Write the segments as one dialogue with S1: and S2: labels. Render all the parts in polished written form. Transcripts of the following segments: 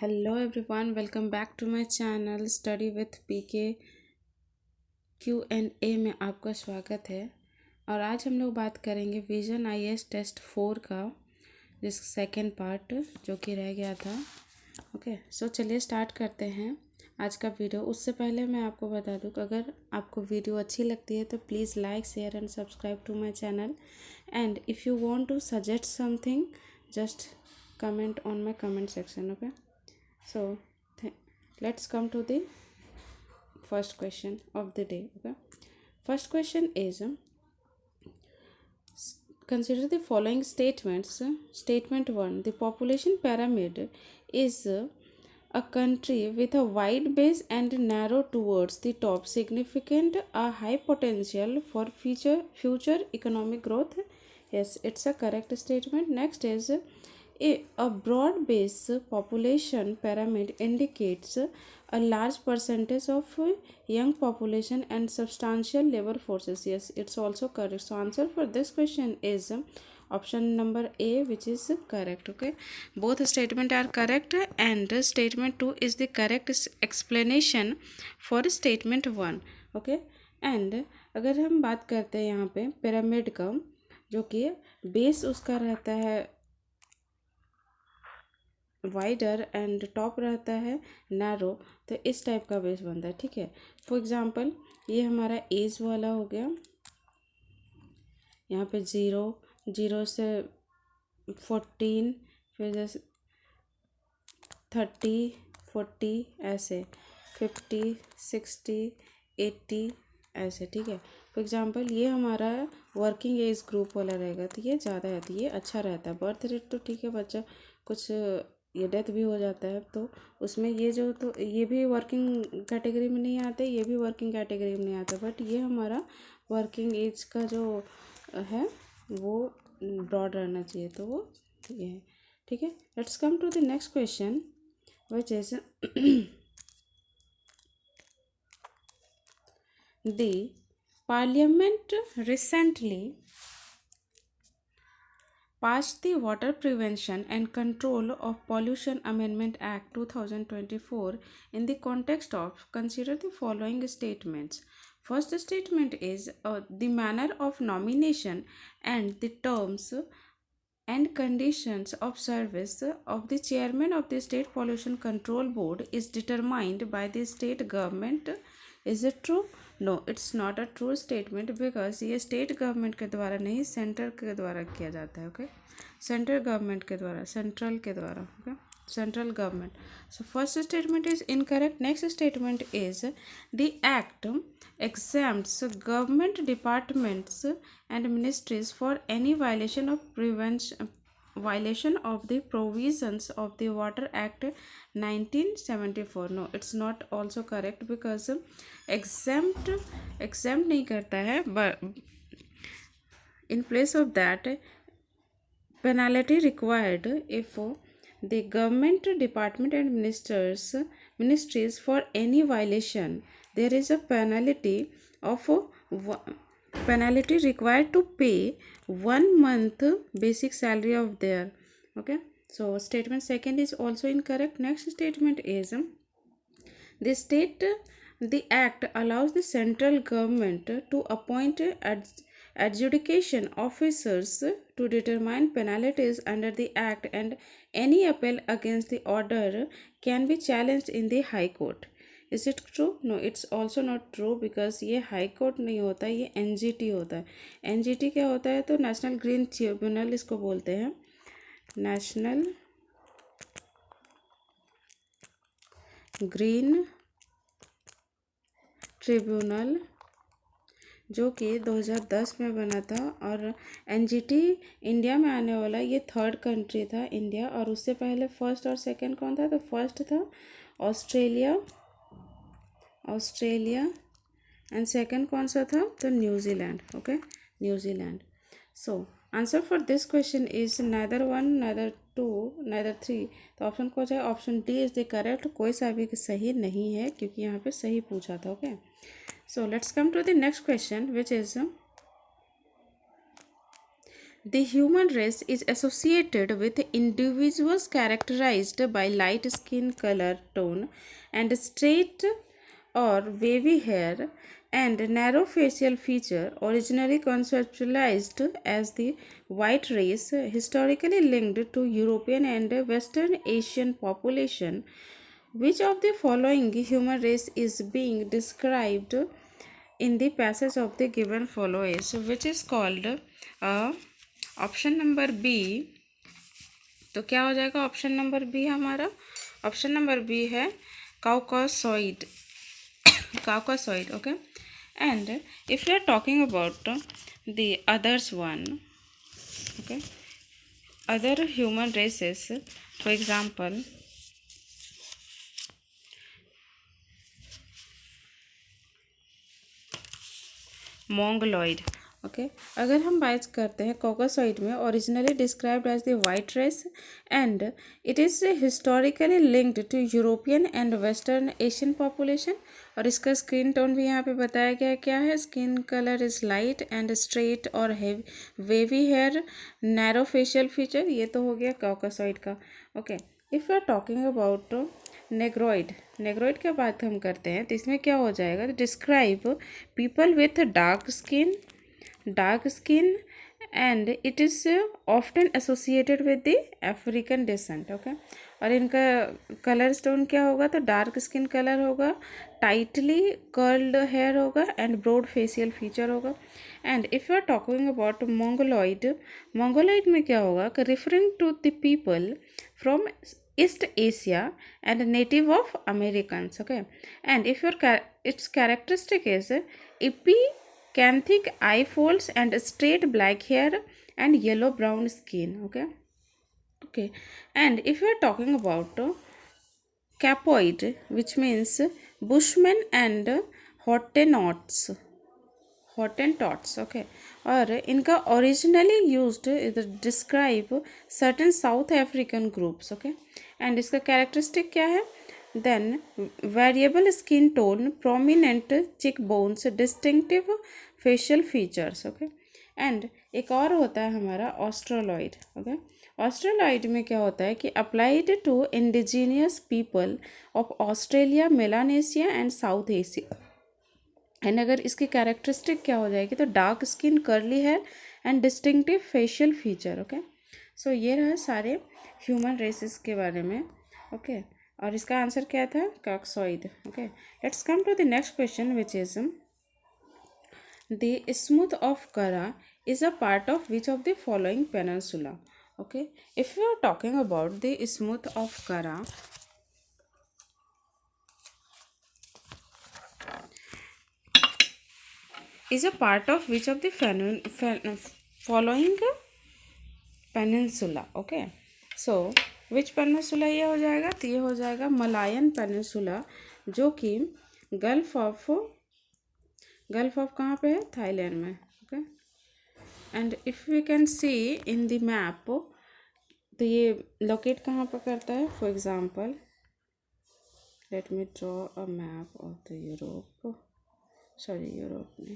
S1: Hello everyone, welcome back to my channel study with PK Q&A में आपका स्वागत है। और आज हम लोग बात करेंगे विजन आईएएस टेस्ट 4 का जिस सेकंड पार्ट जो कि रह गया था। ओके, सो चलिए स्टार्ट करते हैं आज का वीडियो। उससे पहले मैं आपको बता दूं कि अगर आपको वीडियो अच्छी लगती है तो please like share and subscribe to my channel, and if you want to suggest something just comment on my comment section. Okay, so let's come to the first question of the day. Okay, first question is, consider the following statements. Statement 1: the population pyramid is a country with a wide base and narrow towards the top, significant a high potential for future economic growth. Yes, it's a correct statement. Next is, a broad-based population pyramid indicates a large percentage of young population and substantial labor forces. Yes, it's also correct. So answer for this question is option number A, which is correct. Okay, both statement are correct, and statement 2 is the correct explanation for statement 1. Okay, and अगर हम बात करते हैं यहाँ पे pyramid का, जो कि बेस उसका रहता है वाइडर एंड टॉप रहता है नैरो, तो इस टाइप का बेस बनता है। ठीक है, फॉर एग्जांपल ये हमारा एज वाला हो गया, यहाँ पे 0 से 14, फिर जैसे 30 40 ऐसे 50 60 80 ऐसे। ठीक है, फॉर एग्जांपल ये हमारा वर्किंग एज ग्रुप वाला रहेगा तो ये ज़्यादा है, तो ये अच्छा रहता है। बर्थ रेट तो ठीक है, बच्चा कुछ ये डेथ भी हो जाता है तो उसमें ये जो, तो ये भी वर्किंग कैटेगरी में नहीं आते, ये भी वर्किंग कैटेगरी में नहीं आता, बट ये हमारा वर्किंग एज का जो है वो ब्रॉड रहना चाहिए, तो वो ये है। ठीक है, let's come to the next question which is the parliament recently passed the Water Prevention and Control of Pollution Amendment Act 2024 in the context of, consider the following statements. First statement is, the manner of nomination and the terms and conditions of service of the chairman of the State Pollution Control Board is determined by the state government. Is it true? No, it's not a true statement, because ये state government के द्वारा नहीं, centre के द्वारा किया जाता है। Okay, central government के द्वारा, सेंट्रल के द्वारा। Okay, central government. So first statement is incorrect. Next statement is, the act exempts government departments and ministries for any violation of the provisions of the Water Act 1974. No, it's not also correct, because exempt नहीं करता है, but in place of that penalty required if the government department and ministries for any violation, there is a penalty required to pay 1 month basic salary of their. Okay, so statement second is also incorrect. Next statement is, the act allows the central government to appoint adjudication officers to determine penalties under the act, and any appeal against the order can be challenged in the high court. Is it true? No, it's also not true, because ये high court नहीं होता, ये NGT होता है। NGT क्या होता है? तो नेशनल ग्रीन ट्रिब्यूनल इसको बोलते हैं, नेशनल ग्रीन ट्रिब्यूनल, जो कि 2010 में बना था। और एनजीटी इंडिया में आने वाला ये थर्ड कंट्री था, इंडिया। और उससे पहले फर्स्ट और सेकंड कौन था? तो फर्स्ट था ऑस्ट्रेलिया एंड सेकंड कौन सा था? तो New Zealand. Okay, New Zealand. So answer for this question is neither 1 neither 2 neither 3। तो ऑप्शन को जाए, option D is the correct. कोई सा भी सही नहीं है, क्योंकि यहाँ पे सही पूछा था। Okay, so let's come to the next question, which is, The human race is associated with individuals characterized by light skin color tone and straight or wavy hair and narrow facial feature, originally conceptualized as the white race, historically linked to European and Western Asian population. Which of the following human race is being described in the passage of the given follows, which is called option number B? तो क्या हो जाएगा option number B हमारा? Option number B है Caucasoid. Caucasoid. Okay. And if you are talking about the others one, okay, other human races, for example Mongoloid. Okay. अगर हम बात करते हैं कॉकासॉइड में, originally described as the white race and it is historically linked to European and western Asian population. और इसका skin tone भी यहाँ पे बताया गया क्या है. Skin colour is light and straight और wavy hair, narrow facial feature. ये तो हो गया कॉकासॉइड का. Okay. If you are talking about Negroid, Negroid की बात हम करते हैं तो इसमें क्या हो जाएगा? Describe people with dark skin and it is often associated with the African descent. Okay. और इनका कलर स्टोन क्या होगा? तो डार्क स्किन कलर होगा, टाइटली कर्ल्ड हेयर होगा एंड ब्रॉड फेशियल फीचर होगा. And if you are talking about mongoloid, mongoloid में क्या होगा? Referring to the people from East Asia and native of Americans. Okay. And if your its characteristic is epicanthic eye folds and straight black hair and yellow brown skin. Okay. Okay. And if you are talking about capoid, which means bushman and hottentots, Hottentots. Okay. और इनका originally used describe certain south African groups. Okay. And इसका characteristic क्या है? Then variable skin tone, prominent cheek bones, distinctive facial features. Okay. And एक और होता है हमारा ऑस्ट्रोलॉइड. ओके. ऑस्ट्रोलॉइड में क्या होता है कि applied to indigenous people of Australia, Melanesia and South Asia. And अगर इसकी कैरेक्टरिस्टिक क्या हो जाएगी? तो dark skin, curly hair and distinctive facial feature. Okay. So ये रहा सारे ह्यूमन रेसेस के बारे में. ओके. और इसका आंसर क्या था? Caucasoid. Okay. Let's come to the next question which is the smooth of Kara is a part of which of the following peninsula. Okay. If you are talking about the smooth of Kara, is a part of which of the following peninsula. Okay. So which peninsula ये हो जाएगा? तो ये हो जाएगा Malayan peninsula, जो कि gulf of कहाँ पे है? थाईलैंड में. Okay. And if we can see in the map, तो ये लोकेट कहाँ पर करता है? For example let me draw a map of the Europe. Sorry, Europe में.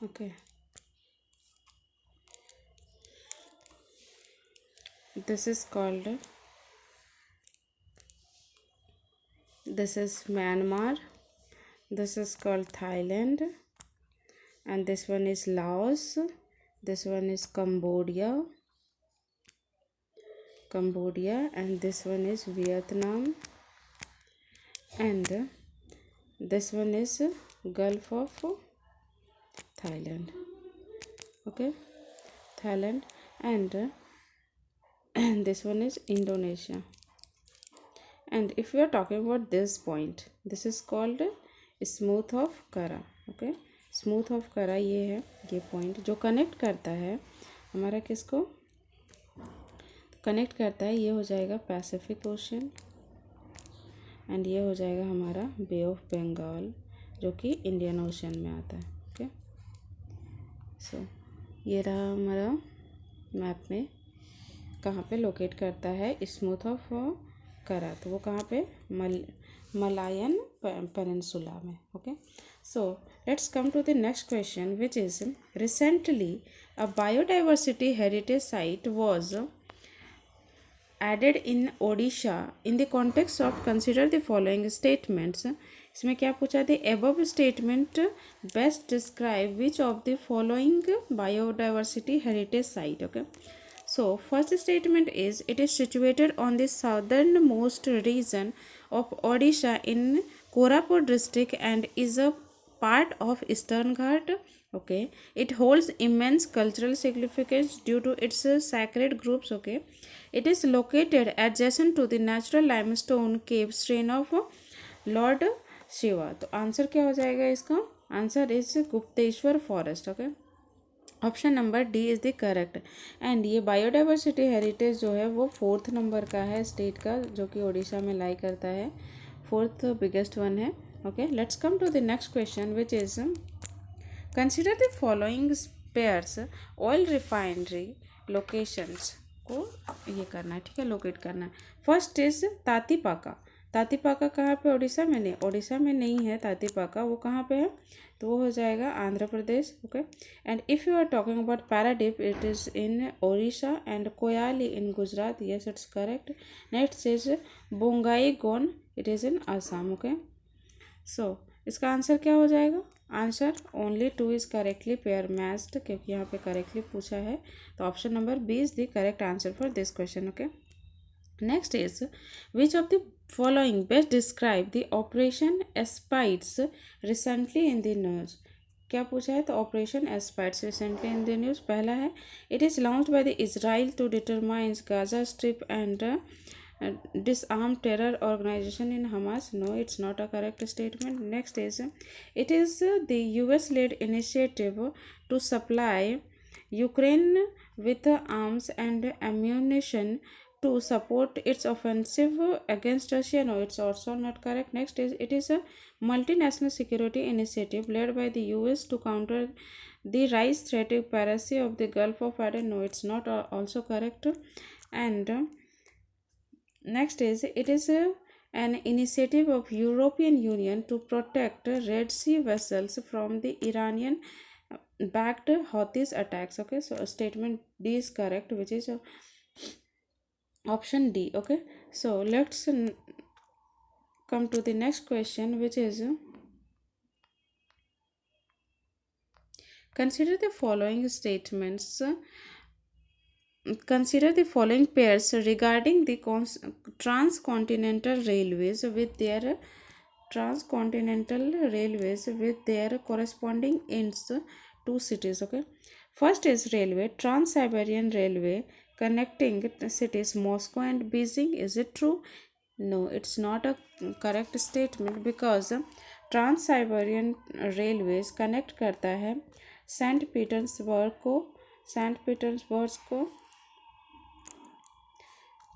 S1: Okay. This is called, this is Myanmar, this is called Thailand, and this one is Laos, this one is Cambodia, and this one is Vietnam, and this one is Gulf of Thailand. Okay. Thailand. And this one is Indonesia. And if we are talking about this point, this is called smooth of करा. Okay. Smooth of करा ये है, ये point जो connect करता है हमारा किसको? कनेक्ट करता है, ये हो जाएगा पैसिफिक ओशन, एंड ये हो जाएगा हमारा बे ऑफ बंगाल, जो कि इंडियन ओशन में आता है. ओके. सो ये रहा हमारा मैप में कहाँ पे लोकेट करता है स्मूथ ऑफ करा, तो वो कहाँ पे, मलायन पेनिनसुला में। Okay, so let's come to the next question which is recently a biodiversity heritage site was added in Odisha in the context of consider the following statements. इसमें क्या पूछा, the above statement best describe which of the following biodiversity heritage site. Okay, so first statement is it is situated on the southernmost region of Odisha in Koraput district and is a part of Eastern Ghat. Okay, it holds immense cultural significance due to its sacred groups. Okay, it is located adjacent to the natural limestone cave strain of Lord Shiva. तो answer क्या हो जाएगा इसका, answer is Gupteshwar forest. Okay, option number D is the correct. And ये biodiversity heritage जो है वो 4th number का है स्टेट का, जो कि उड़ीसा में लाई करता है, 4th बिगेस्ट वन है। Okay, let's come to the next question which is consider the following pairs oil refinery locations को ये करना है, ठीक है, लोकेट करना है। First is Tatipaka. तातीपाका कहाँ पे, उड़ीसा में नहीं, उड़ीसा में नहीं है तातीपाका, वो कहाँ पे है, तो वो हो जाएगा Andhra Pradesh. Okay, and if you are talking about Paradip it is in Odisha and Koyali in Gujarat, yes it's correct. Next is Bongaigaon, it is in Assam. Okay, so इसका आंसर क्या हो जाएगा, answer only 2 is correctly pair matched, क्योंकि यहाँ पे करेक्टली पूछा है, तो option number B is the correct answer for this question. Okay, next is which of the following best describe the operation Aspides recently in the news. क्या पूछा है, तो operation Aspides recently in the news. पहला है it is launched by the Israel to determine Gaza strip and disarm terror organization in Hamas. No, it's not a correct statement. Next is it is the US led initiative to supply Ukraine with arms and ammunition to support its offensive against Russia. No, it's also not correct. Next is it is a multinational security initiative led by the US to counter the rise threat piracy of the Gulf of Aden. No, it's not also correct. And next is it is an initiative of European Union to protect Red Sea vessels from the Iranian backed Houthis attacks. Okay, so statement D is correct, which is option D. Okay, so let's come to the next question, which is consider the following statements. Consider the following pairs regarding the transcontinental railways with their corresponding ends to cities. Okay, first is railway, Trans-Siberian Railway connecting cities Moscow and Beijing. Is it true? No, it's not a correct statement because Trans-Siberian Railways connect करता है Saint Petersburg को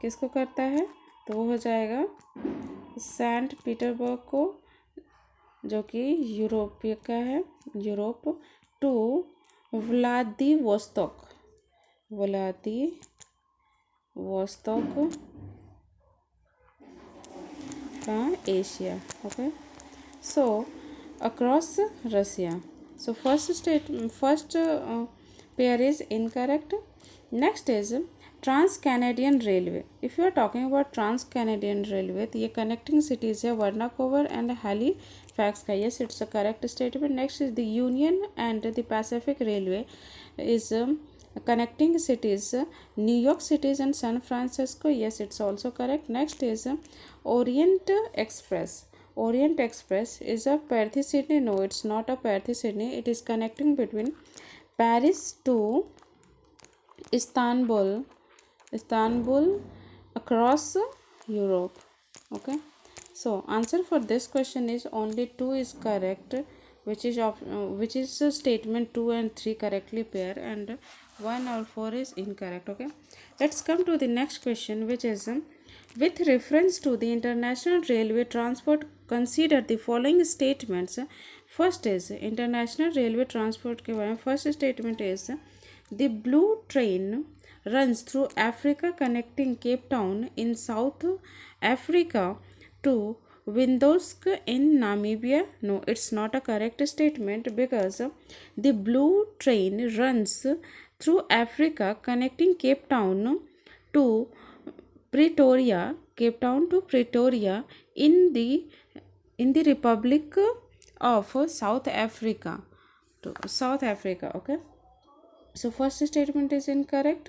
S1: किसको करता है, तो वो हो जाएगा सेंट पीटर्सबर्ग को, जो कि यूरोपीय का है, यूरोप, टू व्लादिवोस्तोक का Asia. Okay, so across Russia. So first pair is incorrect. Next is Trans-Canadian Railway. If you are talking about Trans-Canadian Railway, तो ये connecting cities है Vancouver and Halifax का, yes it's a correct statement. Next is the Union and the Pacific Railway is connecting cities New York City and San Francisco, yes it's also correct. Next is Orient Express. Orient Express is a Perth Sydney. No, it's not a Perth Sydney. It is connecting between Paris to Istanbul across Europe. Okay, so answer for this question is only 2 is correct, which is statement 2 and 3 correctly pair, and 1 or 4 is incorrect. Okay, let's come to the next question, which is with reference to the international railway transport, consider the following statements. First is international railway transport के बारे में, first statement is the blue train runs through Africa, connecting Cape Town in South Africa to Windhoek in Namibia? No, it's not a correct statement because the blue train runs through Africa, connecting Cape Town to Pretoria, Cape Town to Pretoria in the Republic of South Africa. To South Africa, okay. So first statement is incorrect.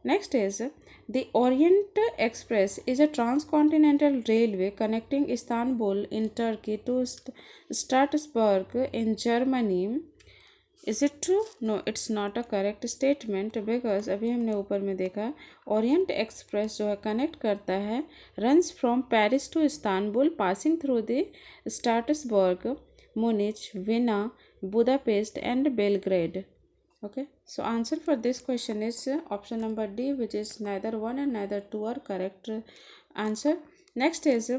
S1: Next is the Orient Express is a transcontinental railway connecting Istanbul in Turkey to Strasbourg in Germany. Is it true? No, it's not a correct statement because अभी हमने ऊपर में देखा Orient express जो है connect करता है runs from Paris to Istanbul passing through the Strasbourg, Munich, Vienna, Budapest and Belgrade. Okay, so answer for this question is option number D, which is neither 1 and neither 2 are correct answer. Next is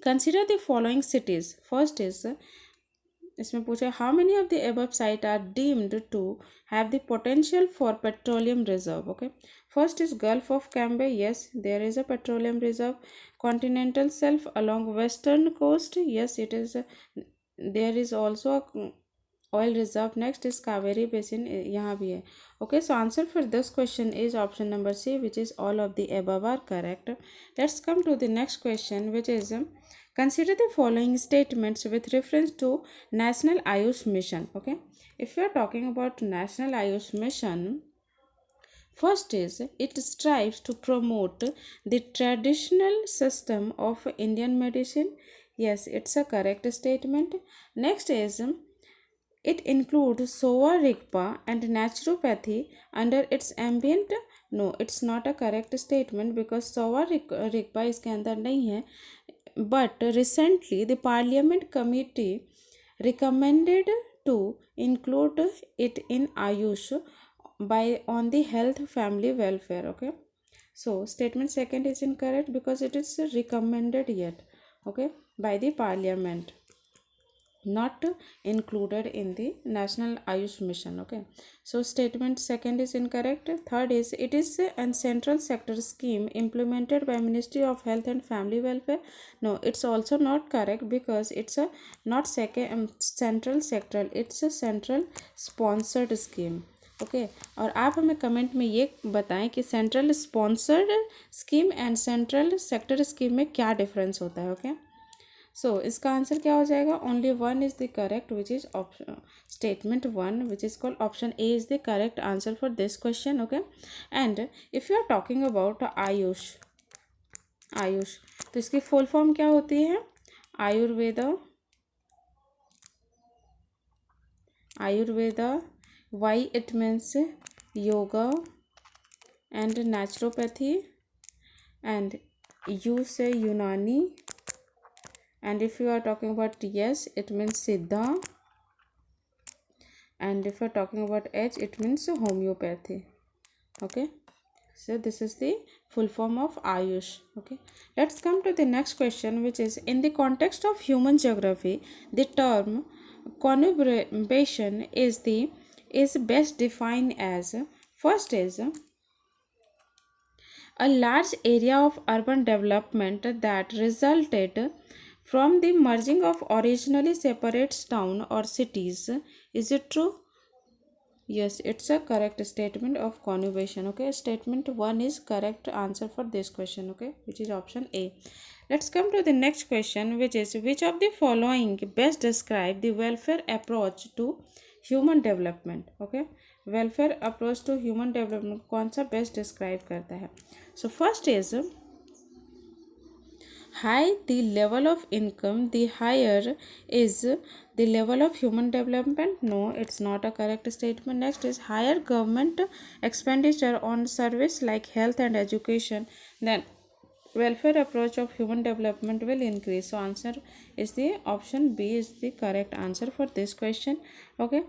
S1: consider the following cities. First is इसमें पूछा how many of the above sites are deemed to have the potential for petroleum reserve. Okay, first is Gulf of Cambe. Yes, there is a petroleum reserve. Continental shelf along western coast. Yes, it is there is also a oil reserve. Next is Kaveri basin, यहाँ भी है. Okay, so answer for this question is option number C, which is all of the above are correct. Let's come to the next question, which is consider the following statements with reference to National Ayush Mission. Okay, if you are talking about National Ayush Mission, first is it strives to promote the traditional system of Indian medicine. Yes, it's a correct statement. Next is it includes Sowa Rigpa and naturopathy under its ambient. No, it's not a correct statement because Sowa Rigpa इसके अंदर नहीं है. But recently the Parliament Committee recommended to include it in Ayush by on the health family welfare. Okay, so statement second is incorrect because it is recommended yet. Okay, by the Parliament, not included in the National Ayush Mission. Okay, so statement second is incorrect. Third is it is a central sector scheme implemented by Ministry of Health and Family Welfare. No, it's also not correct because it's a not second central sector, it's a central sponsored scheme. Okay और आप हमें comment में ये बताएं कि central sponsored scheme and central sector scheme में क्या difference होता है. ओके, सो इसका आंसर क्या हो जाएगा? Only one is the correct, which is option statement one, which is called option A is the correct answer for this question. Okay, and if you are talking about AYUSH, AYUSH तो इसकी full form क्या होती है? Ayurveda, Ayurveda. Why it means yoga and naturopathy, and you say Unani, and if you are talking about yes, it means Siddha, and if you are talking about H, it means homeopathy. Okay, so this is the full form of Ayush. Okay, let's come to the next question, which is in the context of human geography, the term conurbation is best defined as first is a large area of urban development that resulted from the merging of originally separate towns or cities. Is it true? Yes, it's a correct statement of conurbation. Okay, statement one is correct answer for this question. Okay, which is option A. Let's come to the next question, which is which of the following best describe the welfare approach to human development. Okay, welfare approach to human development कौन सा best describe करता है? So first is high the level of income, the higher is the level of human development. No, it's not a correct statement. Next is higher government expenditure on service like health and education, then welfare approach of human development will increase. So answer is the option B is the correct answer for this question. Okay,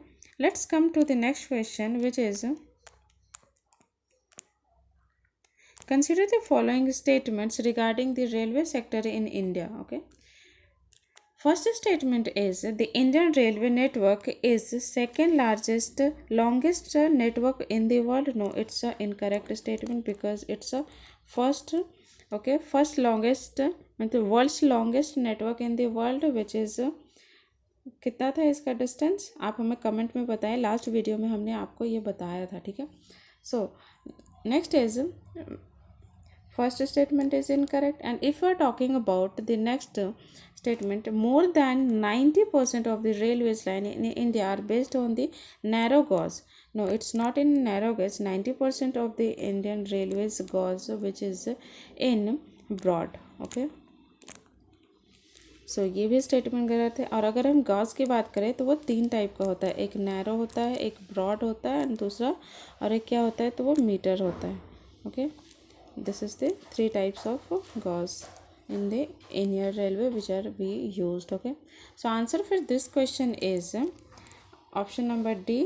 S1: let's come to the next question, which is consider the following statements regarding the railway sector in India. Okay, First statement is the Indian railway network is second largest, longest network in the world. No, it's a incorrect statement because it's a first, okay, first longest, मतलब world's longest network in the world, which is कितना था इसका distance, आप हमें comment में बताएं. Last video में हमने आपको ये बताया था, ठीक है. So next is first statement is incorrect. And if we are talking about the next statement, more than 90% of the railways line in India are based on the narrow gauge. No, it's not in narrow gauge. 90% of the Indian railways gauge which is in broad. Okay. सो ये भी statement गलत है. और अगर हम gauge की बात करें तो वो तीन टाइप का होता है. एक नैरो होता है, एक ब्रॉड होता है, एंड दूसरा और एक क्या होता है तो वो मीटर होता है. Okay, this is the three types of gauze in the Indian railway which are we used. Okay, so answer for this question is option number D.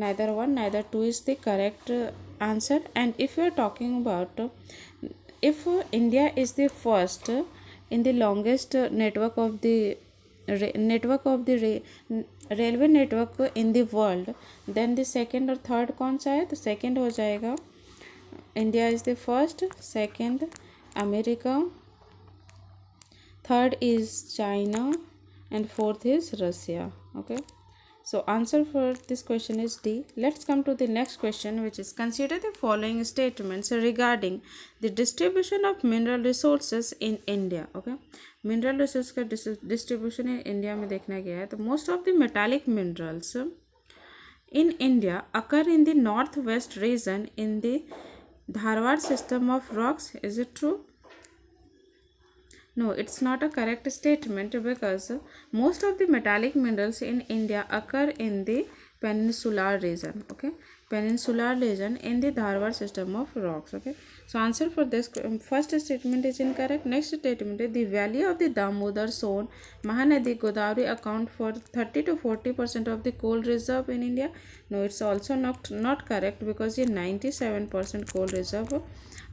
S1: Neither one neither two is the correct answer. And if you are talking about if India is the first in the longest network of the railway network in the world, then the second और third कौन सा है, तो second हो जाएगा India is the first, second America, third is China, and fourth is Russia. Okay, so answer for this question is D. Let's come to the next question, which is consider the following statements regarding the distribution of mineral resources in India. Okay, mineral resources का distribution in India में देखना गया है तो most of the metallic minerals in India occur in the northwest region in the Dharwad system of rocks. Is it true? No, it's not a correct statement because most of the metallic minerals in India occur in the peninsular region. Okay, peninsular region in the Dharwad system of rocks. Okay, so answer for this first statement is incorrect. Next statement is the valley of the Damodar, Son, Mahanadi, Godavari account for 30 to 40% of the coal reserve in India. No, it's also not correct because ये 97% coal reserve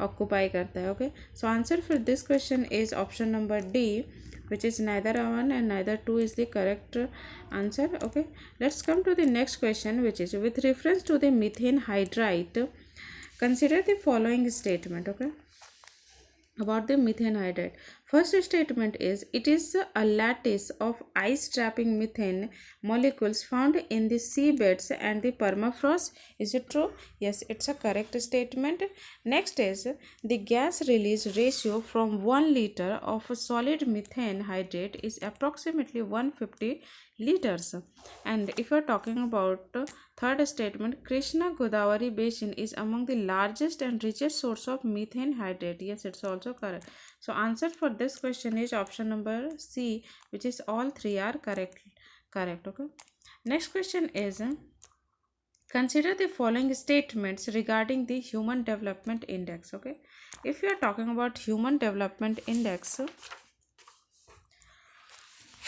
S1: occupy करता है. Okay, so answer for this question is option number D, which is neither one and neither two is the correct answer. Okay, let's come to the next question, which is with reference to the methane hydride, consider the following statement. Okay, about the methane hydride. First statement is it is a lattice of ice trapping methane molecules found in the seabeds and the permafrost. Is it true? Yes, it's a correct statement. Next is the gas release ratio from 1 liter of solid methane hydrate is approximately 150 liters. And if you are talking about third statement, Krishna Godavari basin is among the largest and richest source of methane hydrate. Yes, it's also correct. So answer for this question is option number C, which is all three are correct. Okay, next question is consider the following statements regarding the human development index. Okay, if you are talking about human development index,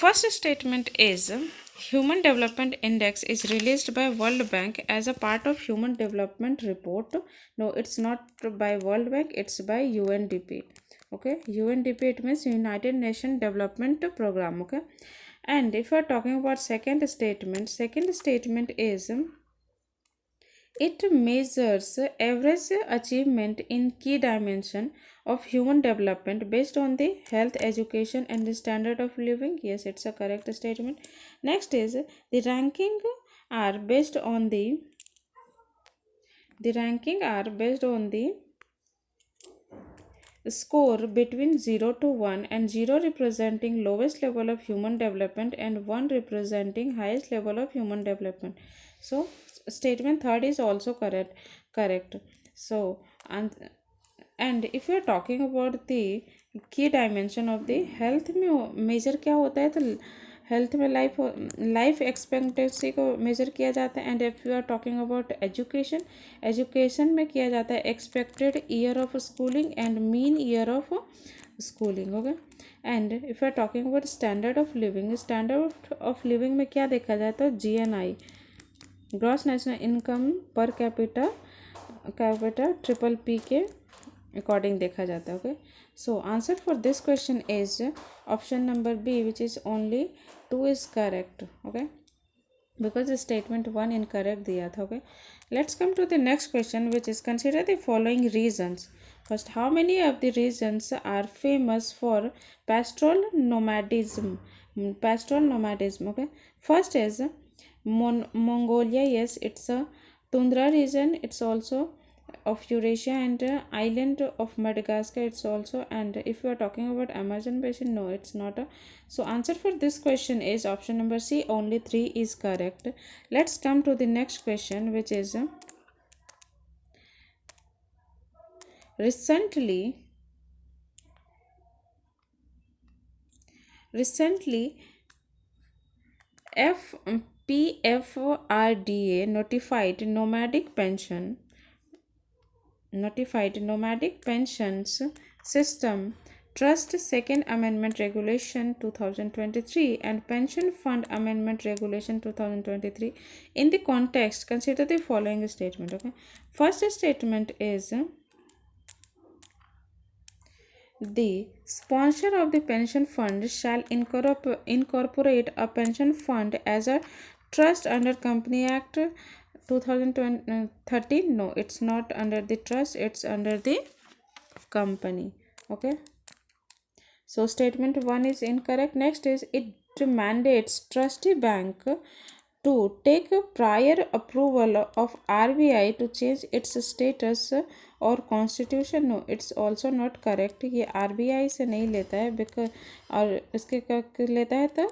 S1: first statement is Human Development Index is released by World Bank as a part of Human Development Report. No, it's not by World Bank, it's by UNDP. Okay, UNDP, it means United Nations Development Program. Okay, and if we are talking about second statement is it measures average achievement in key dimension of human development based on the health, education, and the standard of living. Yes, it's a correct statement. Next is the ranking are based on the score between 0 to 1, and 0 representing lowest level of human development and 1 representing highest level of human development. So statement third is also correct. So and if you are talking about the key dimension of the health में major क्या होता है, तो health में life expectancy को major किया जाता है. And if you are talking about education में किया जाता है expected year of schooling and mean year of schooling. Okay, and if you are talking about standard of living में क्या देखा जाता है, GNI, gross national income per capita, triple P के अकॉर्डिंग देखा जाता है. Okay, so answer for this question is option number B, which is only 2 is correct. Okay, because statement 1 incorrect दिया था. Okay, let's come to the next question, which is consider the following regions. First, how many of the regions are famous for pastoral nomadism? Pastoral nomadism. Okay, first is Mongolia. Yes, it's a tundra region. It's also of Eurasia and island of Madagascar. It's also, and if you are talking about Amazon basin, no, it's not a. So answer for this question is option number C. Only 3 is correct. Let's come to the next question, which is recently recently F PFRDA notified nomadic pensions system trust second amendment regulation 2023 and pension fund amendment regulation 2023. In the context, consider the following statement. Okay, first statement is the sponsor of the pension fund shall incorporate a pension fund as a trust under Company Act 2013. No, it's not under the trust, it's under the company. Okay, so statement 1 is incorrect. Next is it mandates trustee bank to take prior approval of RBI to change its status और constitution. No, it's also not correct. ये RBI से नहीं लेता है because, और इसके लेता है तो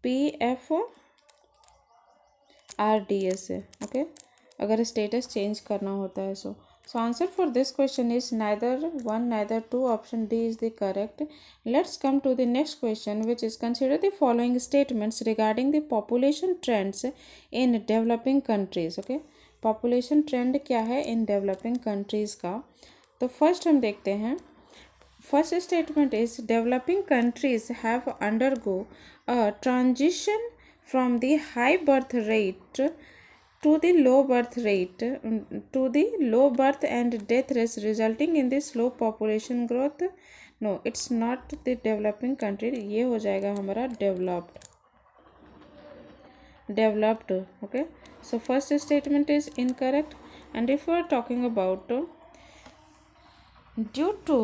S1: PFRDA से. ओके, अगर स्टेटस चेंज करना होता है. So answer for this question is neither 1 neither 2. Option D is the correct. Let's come to the next question, which is consider the following statements regarding the population trends in developing countries. Okay, population trend क्या है in developing countries का. तो first हम देखते हैं. First statement is developing countries have undergo a transition from the high birth rate to the low birth rate to the low birth and death rates resulting in the slow population growth. No, it's not the developing country. ये हो जाएगा हमारा developed. Okay, so first statement is incorrect. And if we are talking about due to,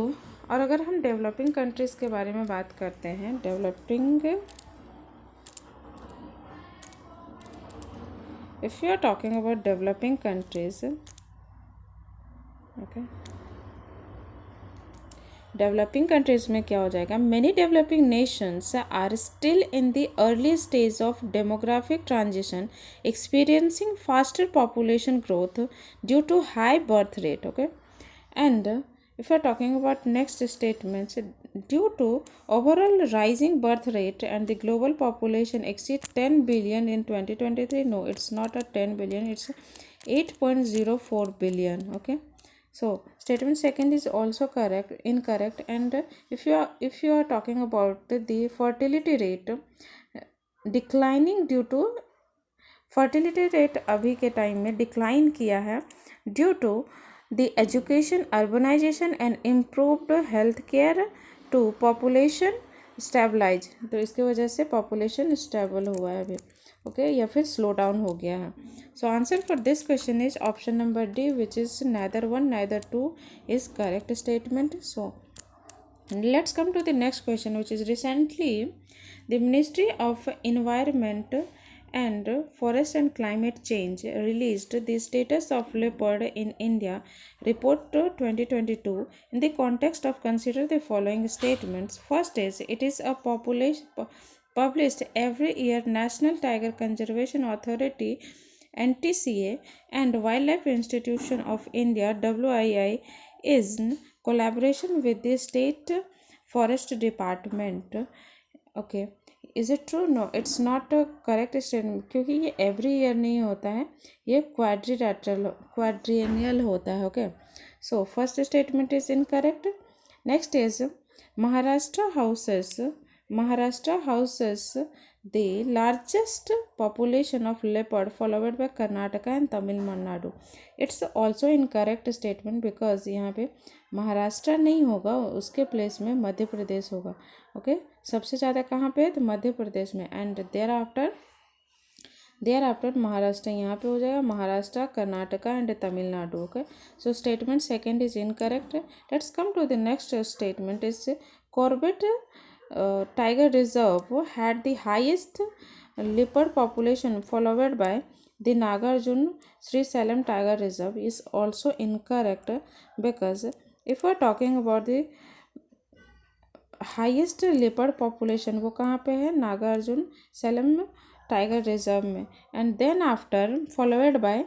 S1: और अगर हम developing countries के बारे में बात करते हैं, if you are talking about developing countries, okay, developing countries में क्या हो जाएगा. Many developing nations are still in the early stage of demographic transition experiencing faster population growth due to high birth rate. Okay, and if you are talking about next statements, due to overall rising birth rate and the global population exceed 10 billion in 2023. No, it's not a 10 billion, it's 8.04 billion. Okay, so statement second is also incorrect. And if you are talking about the fertility rate declining due to, fertility rate अभी के time में decline किया है due to the education, urbanization and improved health care to population stabilize. तो इसके वजह से population stable हुआ है अभी. ओके, या फिर स्लो डाउन हो गया है. So answer for this question is option number D, which is neither 1 neither 2 is correct statement. So let's come to the next question, which is recently the Ministry of Environment and Forest and Climate Change released the status of leopard in India report 2022. In the context of, consider the following statements. First is it is a published every year National Tiger Conservation Authority NTCA and Wildlife Institution of India WII is in collaboration with the State Forest Department. Okay, is it true. No, it's not correct statement, क्योंकि ये every year नहीं होता है, ये क्वाड्रियनियल होता है. Okay, so first statement is incorrect. Next is Maharashtra houses the largest population of leopard, followed by Karnataka and Tamil Nadu. It's also incorrect statement because यहाँ पे महाराष्ट्र नहीं होगा, उसके प्लेस में मध्य प्रदेश होगा. ओके, सबसे ज़्यादा कहाँ पे है तो मध्य प्रदेश में. एंड देयर आफ्टर महाराष्ट्र यहाँ पे हो जाएगा, Maharashtra, Karnataka and Tamil Nadu. Okay, so statement second is incorrect. Let's come to the next statement. Is Corbett tiger reserve had the highest leopard population, followed by the Nagarjun Sri Salem Tiger Reserve. Is also incorrect because if we are talking about the highest leopard population वो कहाँ पे है, Nagarjun Sailam tiger reserve में. And then after followed by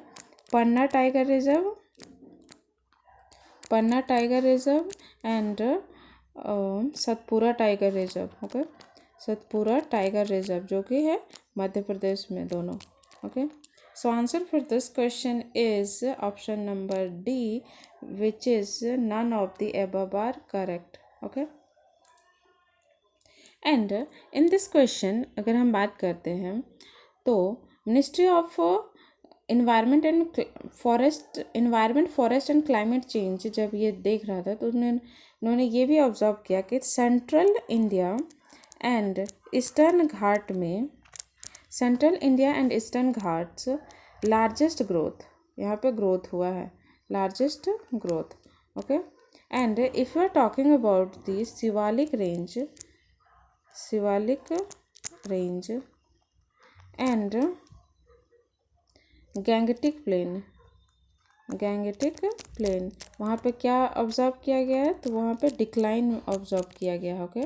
S1: Panna tiger reserve and Satpura tiger reserve. Okay, Satpura tiger reserve जो कि है मध्य प्रदेश में दोनों. Okay, so answer for this question is option number D, which is none of the above are correct. Okay, and in this question अगर हम बात करते हैं तो ministry of environment forest and climate change जब ये देख रहा था तो उन्होंने ये भी ऑब्जर्व किया कि central India and eastern Ghats largest growth, यहाँ पे ग्रोथ हुआ है, largest growth. Okay, and if you are talking about the Shivalik range and gangetic plain, वहाँ पे क्या ऑब्जर्व किया गया है तो वहाँ पे डिक्लाइन ऑब्जर्व किया गया है. Okay,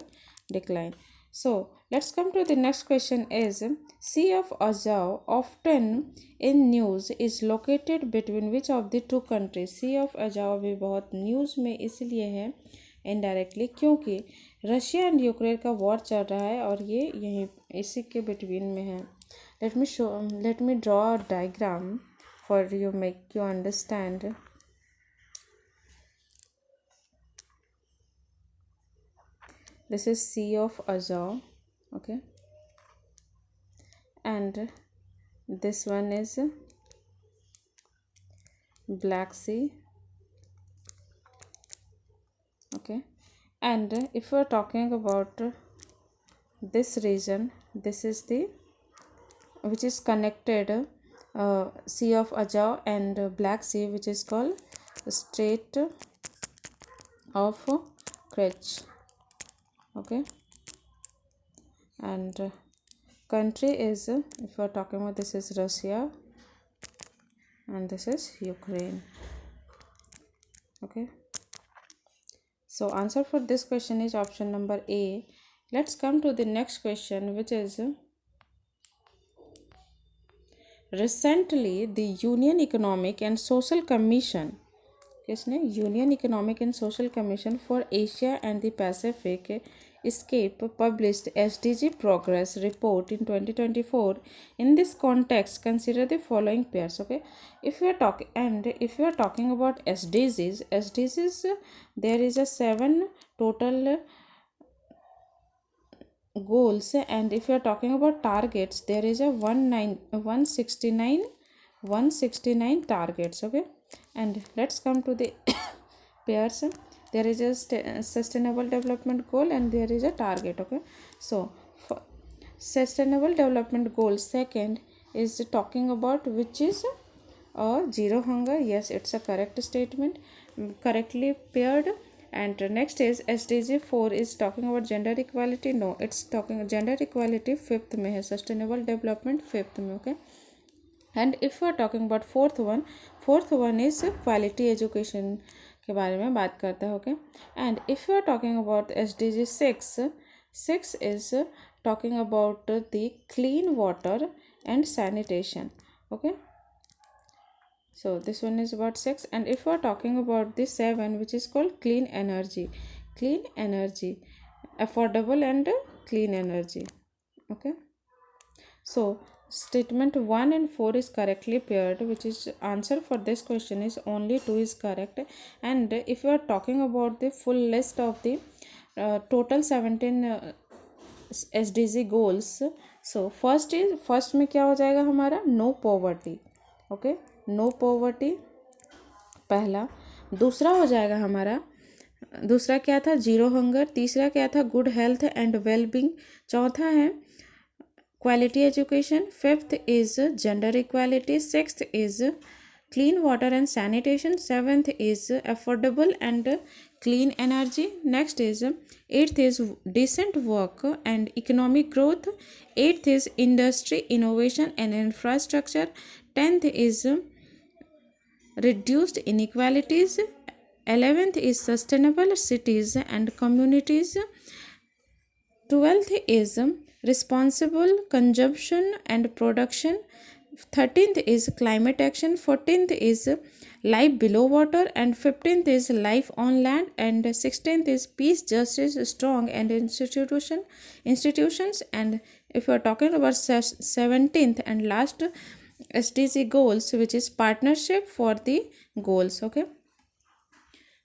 S1: decline. So let's come to the next question. Is Sea of Azov often in news is located between which of the two countries. Sea of Azov भी बहुत न्यूज़ में इसलिए है इनडायरेक्टली क्योंकि Russia and Ukraine का war चल रहा है और ये यहीं इसी के बिटवीन में है. let me draw a diagram for you, make you understand. This is Sea of Azov. Okay, and this one is Black Sea. Okay, and if we are talking about this region, this is the which is connected Sea of Azov and Black Sea, which is called Strait of Kerch. Okay, and country is, if we are talking about, this is Russia and this is Ukraine. Okay, so answer for this question is option number A. Let's come to the next question, which is recently the Union Economic and Social Commission, किसने, union economic and social commission for Asia and the Pacific escape published SDG progress report in 2024. In this context, consider the following pairs. Okay, if you are talking about SDGs, there is a 7 total goals, and if you are talking about targets, there is a 169 targets. Okay, and let's come to the pairs. There is a sustainable development goal and there is a target. Okay, so for sustainable development goal, second is talking about which is zero hunger. Yes, it's a correct statement, correctly paired. And next is SDG 4 is talking about gender equality. No, it's talking gender equality 5th में है, sustainable development 5th में. Okay, and if we are talking about fourth one is quality education के बारे में बात करता है. Okay, and if you are talking about SDG 6 is talking about the clean water and sanitation. Okay, so this one is about 6, and if we are talking about the 7, which is called clean energy, affordable and clean energy. Okay, so statement 1 and 4 is correctly paired, which is answer for this question is only 2 is correct. And if you are talking about the full list of the total 17 SDG goals, सो first में क्या हो जाएगा हमारा, no poverty, okay, no poverty पहला। दूसरा हो जाएगा हमारा, दूसरा क्या था, जीरो हंगर। तीसरा क्या था, गुड हेल्थ एंड वेलबींग। चौथा है quality education. Fifth is gender equality. Sixth is clean water and sanitation. Seventh is affordable and clean energy. Next is eighth is decent work and economic growth. Eighth is industry, innovation and infrastructure. Tenth is reduced inequalities. 11th is sustainable cities and communities. 12th is responsible consumption and production. 13th is climate action. 14th is life below water, and 15th is life on land, and 16th is peace, justice, strong and institutions. And if you are talking about 17th and last SDG goals, which is partnership for the goals. Okay,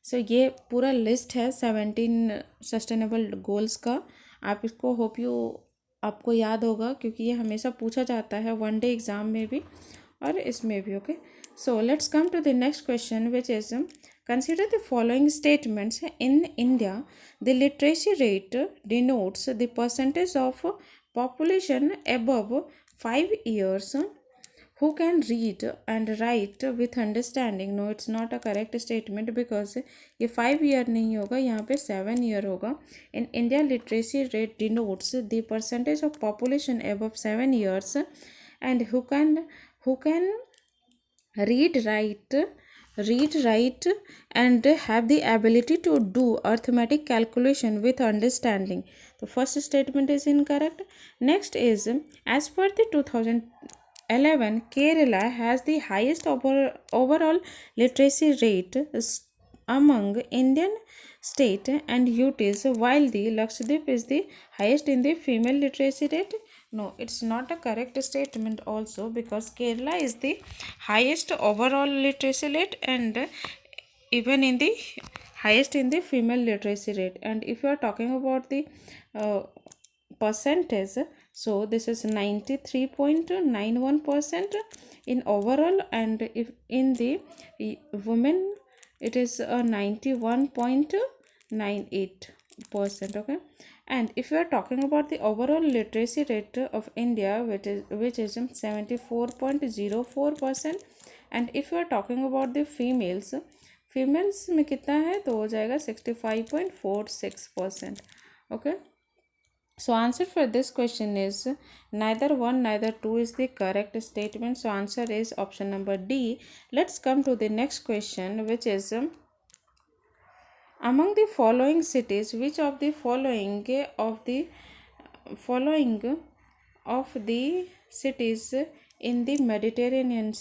S1: सो ये पूरा list है 17 sustainable goals का। आप इसको hope you आपको याद होगा, क्योंकि ये हमेशा पूछा जाता है वन डे एग्ज़ाम में भी और इसमें भी। Okay, so let's come to the next question, which is consider the following statements. In India the literacy rate denotes the percentage of population above 5 years who can read and write with understanding. No, it's not a correct statement, because ये 5 year नहीं होगा, यहाँ पे 7 year होगा। In India literacy rate denotes the percentage of population above 7 years and who can read, write and have the ability to do arithmetic calculation with understanding. The first statement is incorrect. Next is, as per the 2011, Kerala has the highest overall literacy rate among Indian state and UTs, while the Lakshadweep is the highest in the female literacy rate. No, it's not a correct statement also, because Kerala is the highest overall literacy rate and even in the highest in the female literacy rate. And if you are talking about the percentage, so this is 93.91% in overall, and if in the women it is 91.98%. okay, and if you are talking about the overall literacy rate of India, which is 74.04%, and if you are talking about the females में कितना है, तो हो जाएगा 65.46%. okay, so answer for this question is neither 1 neither 2 is the correct statement. So answer is option number D. Let's come to the next question, which is among the following cities, which of the following of the cities in the Mediterranean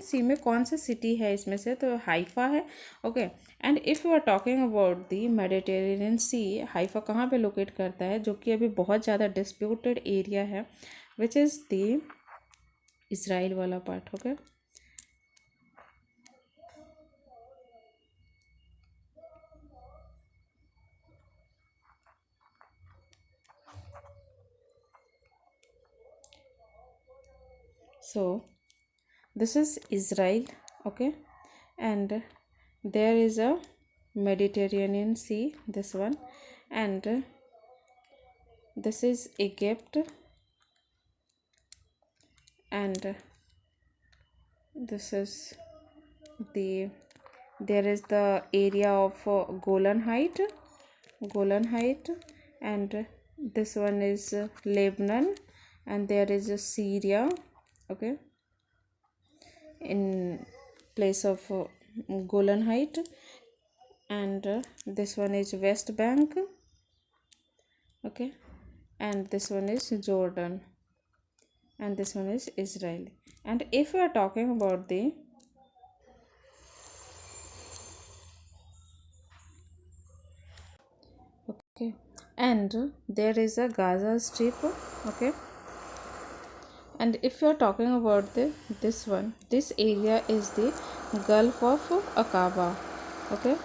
S1: Sea में कौन सा city है इसमें से, तो Haifa है। Okay, and if you are talking about the Mediterranean sea, Haifa कहाँ पे लोकेट करता है, जो कि अभी बहुत ज़्यादा डिस्प्यूटेड एरिया है, विच इज़ दी इज़राइल वाला part. Okay, so this is Israel. okay, and there is a Mediterranean Sea, this one, and this is Egypt, and this is there is the area of Golan Height, and this one is Lebanon, and there is Syria. okay, in place of Golan Height, and this one is West Bank. okay, and this one is Jordan, and this one is Israel. And if we are talking about the okay, and there is a Gaza Strip. okay, and if you are talking about this area is the Gulf of Aqaba. okay,